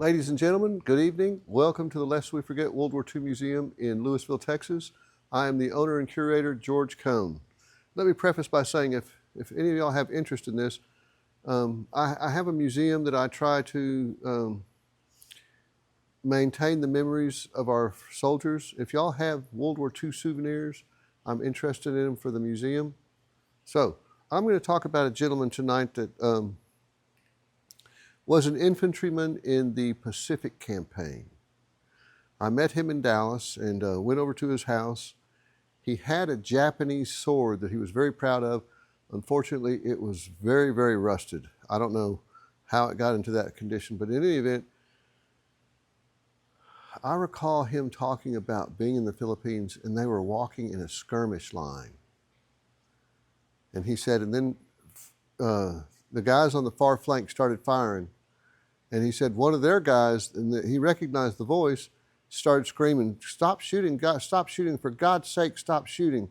Ladies and gentlemen, good evening. Welcome to the Lest We Forget World War II Museum in Louisville, Texas. I am the owner and curator, George Cohn. Let me preface by saying if any of y'all have interest in this, I have a museum that I try to maintain the memories of our soldiers. If y'all have World War II souvenirs, I'm interested in them for the museum. So I'm going to talk about a gentleman tonight that was an infantryman in the Pacific Campaign. I met him in Dallas and went over to his house. He had a Japanese sword that he was very proud of. Unfortunately, it was very, very rusted. I don't know how it got into that condition, but in any event, I recall him talking about being in the Philippines and they were walking in a skirmish line. And he said, and then the guys on the far flank started firing. And he said one of their guys, and he recognized the voice, started screaming, "Stop shooting, God, stop shooting, for God's sake, stop shooting."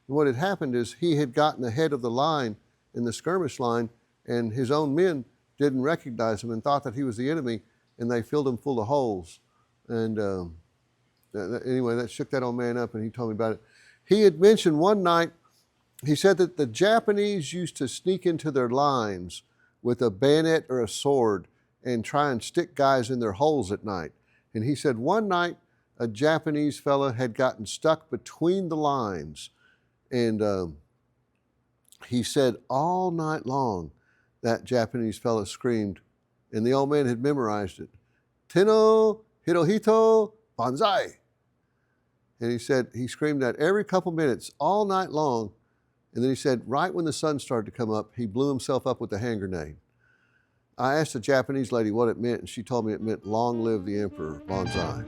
And what had happened is he had gotten ahead of the line in the skirmish line, and his own men didn't recognize him and thought that he was the enemy, and they filled him full of holes. And anyway, that shook that old man up, and he told me about it. He had mentioned one night, he said that the Japanese used to sneak into their lines with a bayonet or a sword and try and stick guys in their holes at night. And he said one night a Japanese fella had gotten stuck between the lines. And he said all night long that Japanese fella screamed, and the old man had memorized it, "Tenno Hirohito Banzai." And he said he screamed that every couple minutes all night long. And then he said right when the sun started to come up, he blew himself up with a hand grenade. I asked a Japanese lady what it meant, and she told me it meant "Long live the Emperor, Banzai."